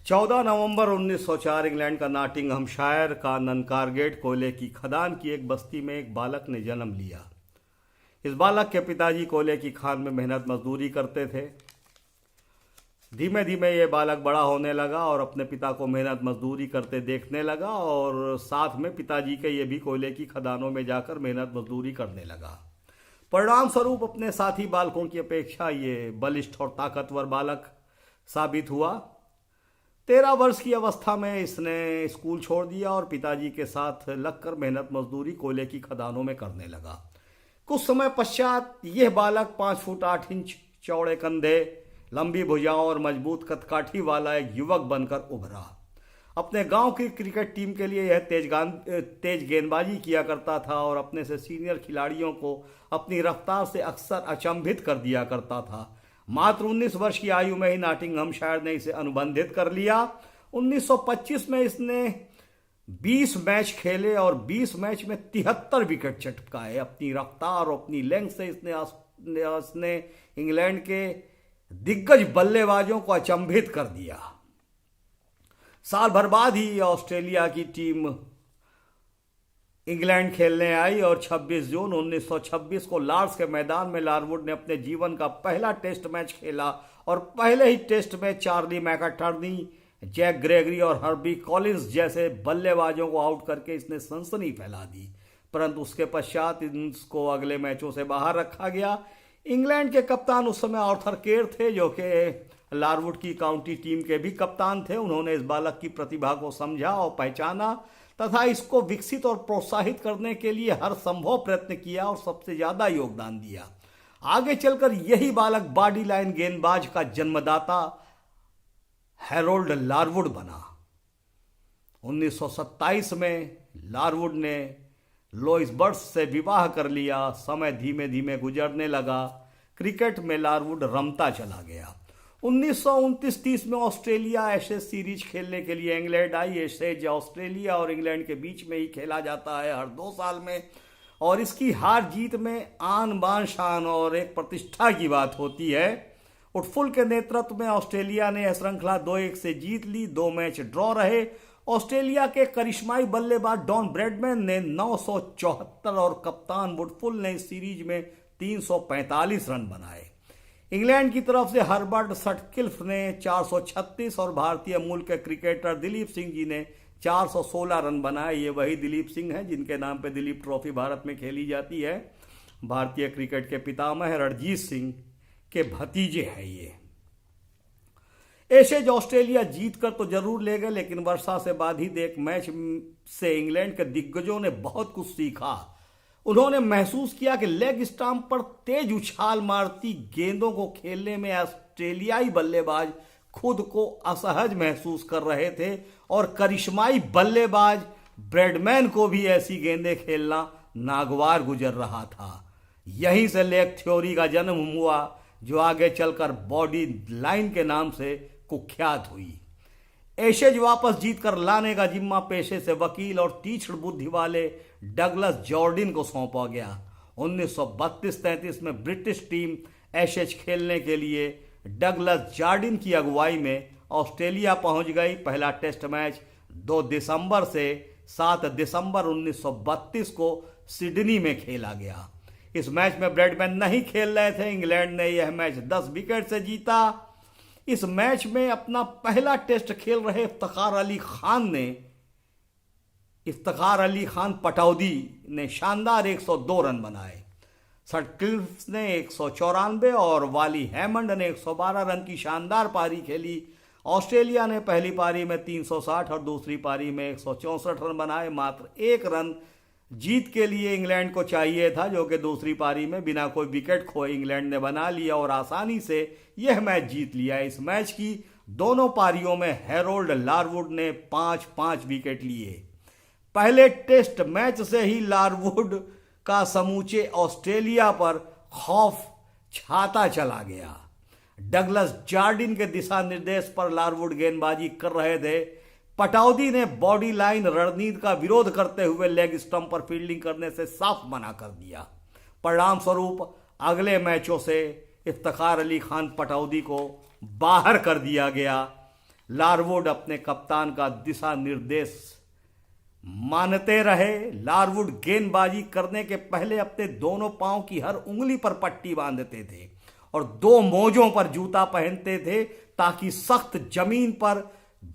14 नवंबर 1904 England का Nottinghamshire का ननकारगेट कोयले की खदान की एक बस्ती में एक बालक ने जन्म लिया। इस बालक के पिताजी कोयले की खान में मेहनत मजदूरी करते थे। धीमे धीमे ये बालक बड़ा होने लगा और अपने पिता को मेहनत मजदूरी करते देखने लगा और साथ में पिताजी के ये भी कोयले की खदानों में जाकर मेहनत मजदूरी करने लगा। परिणाम स्वरूप अपने साथी बालकों की अपेक्षा ये बलिष्ठ और ताकतवर बालक साबित हुआ। 13 वर्ष की अवस्था में इसने स्कूल छोड़ दिया और पिताजी के साथ लगकर मेहनत मजदूरी कोयले की खदानों में करने लगा। कुछ समय पश्चात यह बालक 5 फुट 8 इंच चौड़े कंधे, लंबी भुजाओं और मजबूत कदकाठी वाला एक युवक बनकर उभरा। अपने गांव की क्रिकेट टीम के लिए यह तेज गेंदबाजी किया करता था और अपने से सीनियर खिलाड़ियों को अपनी रफ्तार से अक्सर अचंभित कर दिया करता था। मात्र 19 वर्ष की आयु में ही नॉटिंघमशायर ने इसे अनुबंधित कर लिया। 1925 में इसने 20 मैच खेले और 20 मैच में 73 विकेट चटकाए। अपनी रफ्तार और अपनी लेंथ से इसने इंग्लैंड के दिग्गज बल्लेबाजों को अचंभित कर दिया। साल भर बाद ही ऑस्ट्रेलिया की टीम इंग्लैंड खेलने आई और 26 जून 1926 को लॉर्ड्स के मैदान में लारवुड ने अपने जीवन का पहला टेस्ट मैच खेला और पहले ही टेस्ट में चार्ली मैकाटर्नी, जैक ग्रेगरी और हर्बी कॉलिंस जैसे बल्लेबाजों को आउट करके इसने सनसनी फैला दी। परंतु उसके पश्चात इसको अगले मैचों से बाहर रखा गया। इंग्लैंड के कप्तान उस समय आर्थर केर थे, जो कि लारवुड की काउंटी टीम के भी कप्तान थे। उन्होंने इस बालक की प्रतिभा को समझा और पहचाना तथा इसको विकसित और प्रोत्साहित करने के लिए हर संभव प्रयत्न किया और सबसे ज्यादा योगदान दिया। आगे चलकर यही बालक बॉडी लाइन गेंदबाज का जन्मदाता हैरोल्ड लारवुड बना। 1927 में लारवुड ने लोइस बर्ड्स से विवाह कर लिया। समय धीमे धीमे गुजरने लगा। क्रिकेट में लारवुड रमता चला गया। 1929-30 में ऑस्ट्रेलिया एशेज सीरीज खेलने के लिए इंग्लैंड आई। एशेज ऑस्ट्रेलिया और इंग्लैंड के बीच में ही खेला जाता है हर 2 साल में, और इसकी हार जीत में आन बान शान और एक प्रतिष्ठा की बात होती है। उटफुल के नेतृत्व में ऑस्ट्रेलिया ने यह श्रृंखला 2-1 से जीत ली। 2 मैच ड्रॉ रहे। ऑस्ट्रेलिया के करिश्माई बल्लेबाज डॉन ब्रैडमैन ने 974 और कप्तान वुडफुल ने इस सीरीज में 345 रन बनाए। इंग्लैंड की तरफ से हर्बर्ट सटक्लिफ ने 436 और भारतीय मूल के क्रिकेटर दिलीप सिंह जी ने 416 रन बनाए। ये वही दिलीप सिंह हैं जिनके नाम पे दिलीप ट्रॉफी भारत में खेली जाती है। भारतीय क्रिकेट के पितामह रणजीत सिंह के भतीजे हैं ये। एशेज ऑस्ट्रेलिया जीतकर तो जरूर ले गए, लेकिन वर्षा से बाधित एक मैच से इंग्लैंड के दिग्गजों ने बहुत कुछ सीखा। उन्होंने महसूस किया कि लेग स्टंप पर तेज उछाल मारती गेंदों को खेलने में ऑस्ट्रेलियाई बल्लेबाज खुद को असहज महसूस कर रहे थे और करिश्माई बल्लेबाज ब्रैडमैन को भी ऐसी गेंदें खेलना नागवार गुजर रहा था। यहीं से लेग थ्योरी का जन्म हुआ, जो आगे चलकर बॉडी लाइन के नाम से कुख्यात हुई। एशेज वापस जीतकर लाने का जिम्मा पेशे से वकील और तीक्ष्ण बुद्धि वाले डगलस जॉर्डिन को सौंपा गया। 1932-33 में ब्रिटिश टीम एशेज खेलने के लिए डगलस जॉर्डिन की अगुवाई में ऑस्ट्रेलिया पहुंच गई। पहला टेस्ट मैच 2 दिसंबर से 7 दिसंबर 1932 को सिडनी में खेला गया। इस मैच में ब्रैडमैन नहीं खेल रहे थे। इंग्लैंड ने यह मैच 10 विकेट से जीता। इस मैच में अपना पहला टेस्ट खेल रहे इफ्तिखार अली खान पटौदी ने शानदार 102 रन बनाए। सटक्लिफ ने 194 और वाली हैमंड ने 112 रन की शानदार पारी खेली। ऑस्ट्रेलिया ने पहली पारी में 360 और दूसरी पारी में 164 रन बनाए। मात्र 1 रन जीत के लिए इंग्लैंड को चाहिए था, जो कि दूसरी पारी में बिना कोई विकेट खोए इंग्लैंड ने बना लिया और आसानी से यह मैच जीत लिया। इस मैच की दोनों पारियों में हैरोल्ड लारवुड ने 5-5 विकेट लिए। पहले टेस्ट मैच से ही लारवुड का समूचे ऑस्ट्रेलिया पर खौफ छाता चला गया। डगलस जॉर्डिन के दिशा निर्देश पर लारवुड गेंदबाजी कर रहे थे। पटौदी ने बॉडी लाइन रणनीति का विरोध करते हुए लेग स्टंप पर फील्डिंग करने से साफ मना कर दिया। परिणाम स्वरूप अगले मैचों से इफ्तिखार अली खान पटौदी को बाहर कर दिया गया। लारवुड अपने कप्तान का दिशा निर्देश मानते रहे। लारवुड गेंदबाजी करने के पहले अपने दोनों पांव की हर उंगली पर पट्टी बांधते थे और दो मोजों पर जूता पहनते थे ताकि सख्त जमीन पर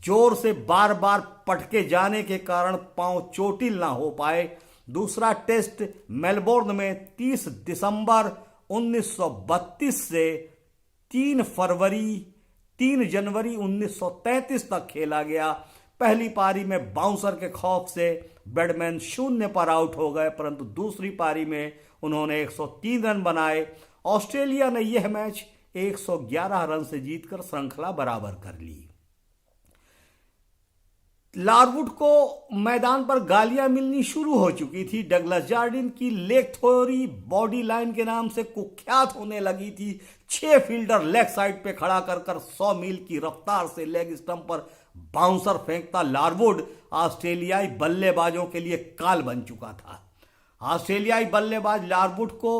जोर से बार बार पटके जाने के कारण पांव चोटिल ना हो पाए। दूसरा टेस्ट मेलबोर्न में 30 दिसंबर 1932 से 3 जनवरी 1933 तक खेला गया। पहली पारी में बाउंसर के खौफ से बैट्समैन 0 पर आउट हो गए, परंतु दूसरी पारी में उन्होंने 103 रन बनाए। ऑस्ट्रेलिया ने यह मैच 111 रन से जीतकर श्रृंखला बराबर कर ली। लारवुड को मैदान पर गालियां मिलनी शुरू हो चुकी थी। डगलस जार्डिन की लेग थ्योरी बॉडी लाइन के नाम से कुख्यात होने लगी थी। 6 फील्डर लेग साइड पे खड़ा कर 100 मील की रफ्तार से लेग स्टंप पर बाउंसर फेंकता लारवुड ऑस्ट्रेलियाई बल्लेबाजों के लिए काल बन चुका था। ऑस्ट्रेलियाई बल्लेबाज लारवुड को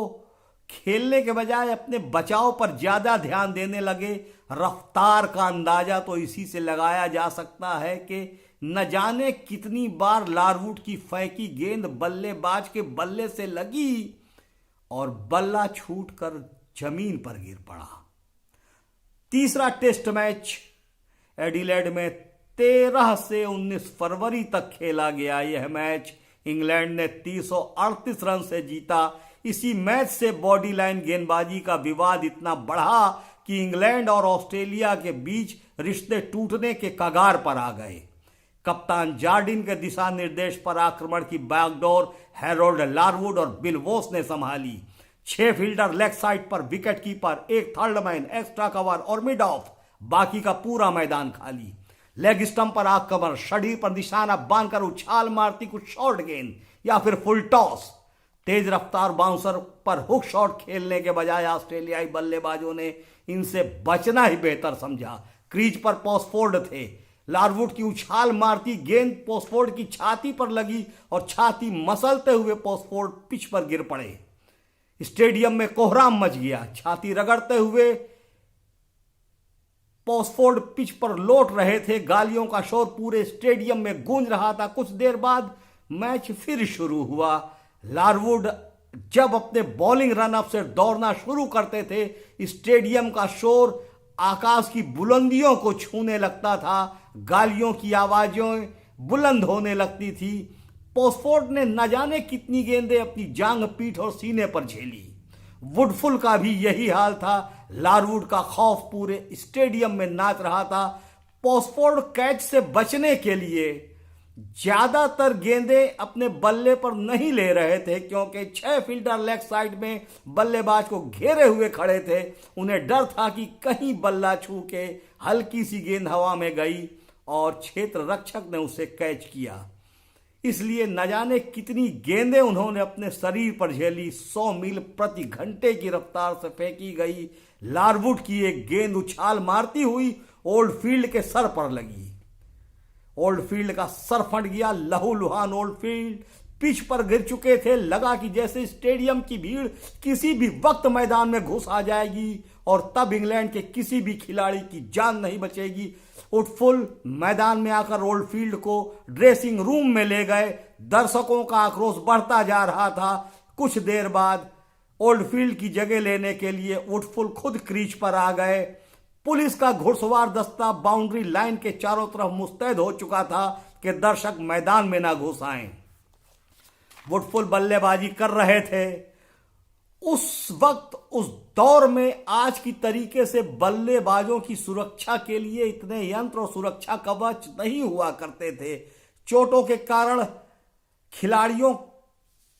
खेलने के बजाय अपने बचाव पर ज्यादा ध्यान देने लगे। रफ्तार का अंदाजा तो इसी से लगाया जा सकता है कि न जाने कितनी बार लारवुड की फेंकी गेंद बल्लेबाज के बल्ले से लगी और बल्ला छूटकर जमीन पर गिर पड़ा। तीसरा टेस्ट मैच एडिलेड में 13 से 19 फरवरी तक खेला गया। यह मैच इंग्लैंड ने 338 रन से जीता। इसी मैच से बॉडी लाइन गेंदबाजी का विवाद इतना बढ़ा कि इंग्लैंड और ऑस्ट्रेलिया के बीच रिश्ते टूटने के कगार पर आ गए। कप्तान जार्डिन के दिशा निर्देश पर आक्रमण की बागडोर हैरोल्ड लारवुड और बिल वोस ने संभाली। 6 फील्डर लेग साइड पर, विकेट कीपर, एक थर्ड मैन, एक्स्ट्रा कवर और मिड ऑफ, बाकी का पूरा मैदान खाली। लेग स्टंप पर आक्रमण, शरीर पर निशाना बांधकर उछाल मारती कुछ शॉर्ट गेंद या फिर फुल टॉस। तेज रफ्तार बाउंसर पर हुक शॉट खेलने के बजाय ऑस्ट्रेलियाई बल्लेबाजों ने इनसे बचना ही बेहतर समझा। क्रीज पर पोस्फोर्ड थे। लारवुड की उछाल मारती गेंद पोस्फोर्ड की छाती पर लगी और छाती मसलते हुए पोस्फोर्ड पिच पर गिर पड़े। स्टेडियम में कोहराम मच गया। छाती रगड़ते हुए पोस्फोर्ड पिच पर लौट रहे थे। गालियों का शोर पूरे स्टेडियम में गूंज रहा था। कुछ देर बाद मैच फिर शुरू हुआ। लारवुड जब अपने बॉलिंग रनअप से दौड़ना शुरू करते थे, स्टेडियम का शोर आकाश की बुलंदियों को छूने लगता था। गालियों की आवाजें बुलंद होने लगती थी। पोस्फोर्ड ने न जाने कितनी गेंदें अपनी जांग, पीठ और सीने पर झेली। वुडफुल का भी यही हाल था। लारवुड का खौफ पूरे स्टेडियम में नाच रहा था। पोस्फोर्ड कैच से बचने के लिए ज्यादातर गेंदें अपने बल्ले पर नहीं ले रहे थे, क्योंकि 6 फील्डर लेग साइड में बल्लेबाज को घेरे हुए खड़े थे। उन्हें डर था कि कहीं बल्ला छू के हल्की सी गेंद हवा में गई और क्षेत्र रक्षक ने उसे कैच किया। इसलिए न जाने कितनी गेंदें उन्होंने अपने शरीर पर झेली। 100 मील प्रति घंटे की रफ्तार से फेंकी गई लारवुड की एक गेंद उछाल मारती हुई ओल्ड फील्ड के सर पर लगी। ओल्ड फील्ड का सर फट गया। लहूलुहान ओल्ड फील्ड पिच पर गिर चुके थे। लगा कि जैसे स्टेडियम की भीड़ किसी भी वक्त मैदान में घुस आ जाएगी और तब इंग्लैंड के किसी भी खिलाड़ी की जान नहीं बचेगी। वुडफुल मैदान में आकर ओल्ड फील्ड को ड्रेसिंग रूम में ले गए। दर्शकों का आक्रोश बढ़ता जा रहा था। कुछ देर बाद ओल्ड फील्ड की जगह लेने के लिए वुडफुल खुद क्रीज पर आ गए। पुलिस का घुड़सवार दस्ता बाउंड्री लाइन के चारों तरफ मुस्तैद हो चुका था कि दर्शक मैदान में ना घुस आए। वुडफुल बल्लेबाजी कर रहे थे। उस वक्त, उस दौर में आज की तरीके से बल्लेबाजों की सुरक्षा के लिए इतने यंत्र और सुरक्षा कवच नहीं हुआ करते थे। चोटों के कारण खिलाड़ियों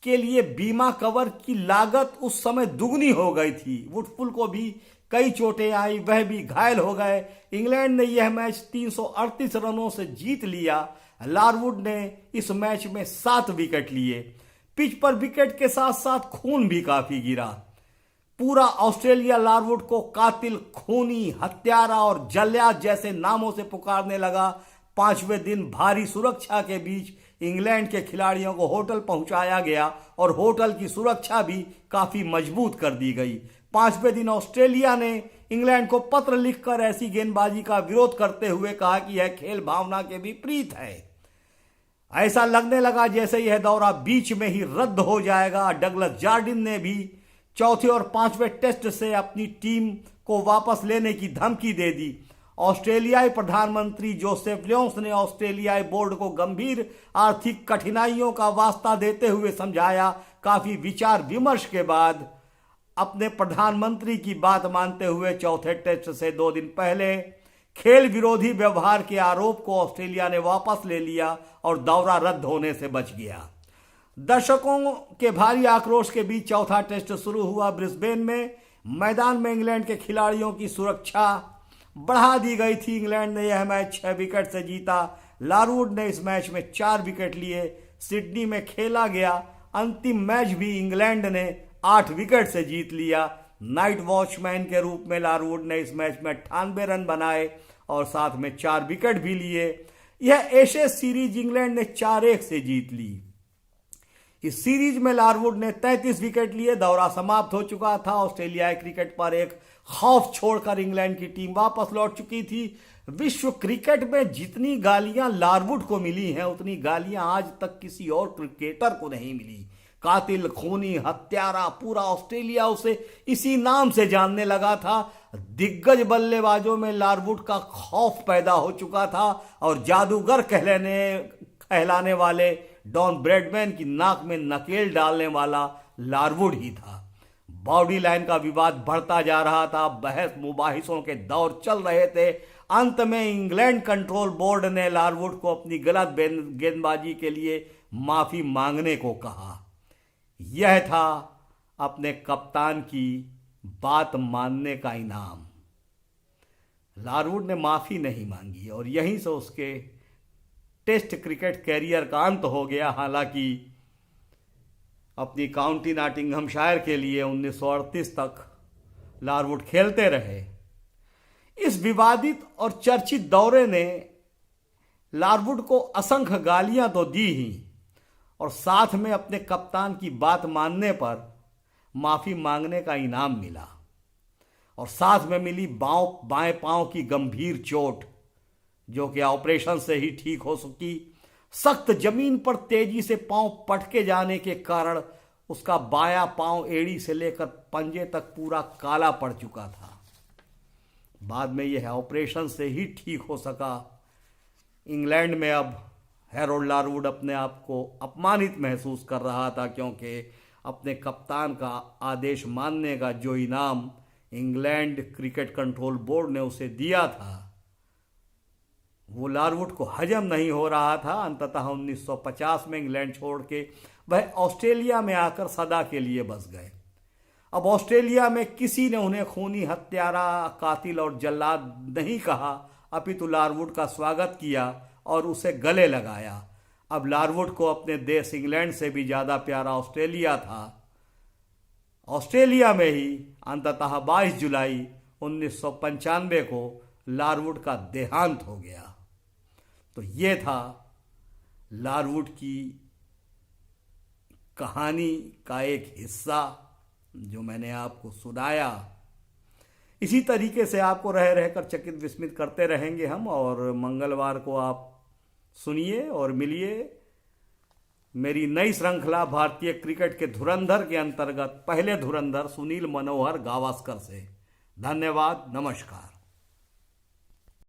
के लिए बीमा कवर की लागत उस समय दुगनी हो गई थी। वुडफुल को भी कई चोटें आई, वह भी घायल हो गए। इंग्लैंड ने यह मैच 338 रनों से जीत लिया। लारवुड ने इस मैच में 7 विकेट लिए। पिच पर विकेट के साथ साथ खून भी काफी गिरा। पूरा ऑस्ट्रेलिया लारवुड को कातिल, खूनी, हत्यारा और जल्लाद जैसे नामों से पुकारने लगा। 5वें दिन भारी सुरक्षा के बीच इंग्लैंड के खिलाड़ियों को होटल पहुंचाया गया और होटल की सुरक्षा भी काफी मजबूत कर दी गई। 5वें दिन ऑस्ट्रेलिया ने इंग्लैंड को पत्र लिखकर ऐसी गेंदबाजी का विरोध करते हुए कहा कि यह खेल भावना के विपरीत है। ऐसा लगने लगा जैसे यह दौरा बीच में ही रद्द हो जाएगा। डगलस जार्डिन ने भी चौथे और पांचवें टेस्ट से अपनी टीम को वापस लेने की धमकी दे दी। ऑस्ट्रेलियाई प्रधानमंत्री जोसेफ लियोन्स ने ऑस्ट्रेलियाई बोर्ड को गंभीर आर्थिक कठिनाइयों का वास्ता देते हुए समझाया। काफी विचार विमर्श के बाद अपने प्रधानमंत्री की बात मानते हुए चौथे टेस्ट से 2 दिन पहले खेल विरोधी व्यवहार के आरोप को ऑस्ट्रेलिया ने वापस ले लिया और दौरा रद्द होने से बच गया। दर्शकों के भारी आक्रोश के बीच चौथा टेस्ट शुरू हुआ। ब्रिस्बेन में मैदान में इंग्लैंड के खिलाड़ियों की सुरक्षा बढ़ा दी गई थी। इंग्लैंड ने यह मैच 6 विकेट से जीता। लारवुड ने इस मैच में 4 विकेट लिए। सिडनी में खेला गया अंतिम मैच भी इंग्लैंड ने 8 विकेट से जीत लिया। नाइट वॉचमैन के रूप में लारवुड ने इस मैच में 98 रन बनाए और साथ में 4 विकेट भी लिए। यह एशेज सीरीज इंग्लैंड ने 4-1 से जीत ली। इस सीरीज में लारवुड ने 33 विकेट लिए। दौरा समाप्त हो चुका था। ऑस्ट्रेलियाई क्रिकेट पर एक खौफ छोड़कर इंग्लैंड की टीम वापस लौट चुकी थी। विश्व क्रिकेट में जितनी गालियां लारवुड को मिली हैं उतनी गालियां आज तक किसी और क्रिकेटर को नहीं मिली। कातिल, खूनी, हत्यारा, पूरा ऑस्ट्रेलिया उसे इसी नाम से जानने लगा था। दिग्गज बल्लेबाजों में लारवुड का खौफ पैदा हो चुका था और जादूगर कहलाने वाले डॉन ब्रैडमैन की नाक में नकेल डालने वाला लारवुड ही था। बॉडी लाइन का विवाद बढ़ता जा रहा था। बहस मुबाहिसों के दौर चल रहे थे। अंत में इंग्लैंड कंट्रोल बोर्ड ने लारवुड को अपनी गलत गेंदबाजी के लिए माफी मांगने को कहा। यह था अपने कप्तान की बात मानने का इनाम। लारवुड ने माफी नहीं मांगी और यहीं से उसके टेस्ट क्रिकेट कैरियर का अंत हो गया। हालांकि अपनी काउंटी नॉटिंघमशायर के लिए 1938 तक लारवुड खेलते रहे। इस विवादित और चर्चित दौरे ने लारवुड को असंख्य गालियां तो दी ही और साथ में अपने कप्तान की बात मानने पर माफी मांगने का इनाम मिला और साथ में मिली बाएं पांव की गंभीर चोट जो कि ऑपरेशन से ही ठीक हो सकी। सख्त जमीन पर तेजी से पांव पटके जाने के कारण उसका बायां पांव एड़ी से लेकर पंजे तक पूरा काला पड़ चुका था। बाद में यह ऑपरेशन से ही ठीक हो सका। इंग्लैंड में अब हैरोल्ड लारवुड अपने आप को अपमानित महसूस कर रहा था क्योंकि अपने कप्तान का आदेश मानने का जो इनाम इंग्लैंड क्रिकेट कंट्रोल बोर्ड ने उसे दिया था वो लारवुड को हजम नहीं हो रहा था। अंततः 1950 में इंग्लैंड छोड़ के वह ऑस्ट्रेलिया में आकर सदा के लिए बस गए। अब ऑस्ट्रेलिया में किसी ने उन्हें खूनी, हत्यारा, कातिल और जल्लाद नहीं कहा, अपितु लारवुड का स्वागत किया और उसे गले लगाया। अब लारवुड को अपने देश इंग्लैंड से भी ज़्यादा प्यारा ऑस्ट्रेलिया था। ऑस्ट्रेलिया में ही अंततः 22 जुलाई 1995 को लारवुड का देहांत हो गया। तो ये था लारवुड की कहानी का एक हिस्सा जो मैंने आपको सुनाया। इसी तरीके से आपको रह रहकर चकित विस्मित करते रहेंगे हम और मंगलवार को आप सुनिए और मिलिए मेरी नई श्रृंखला भारतीय क्रिकेट के धुरंधर के अंतर्गत पहले धुरंधर सुनील मनोहर गावस्कर से। धन्यवाद, नमस्कार।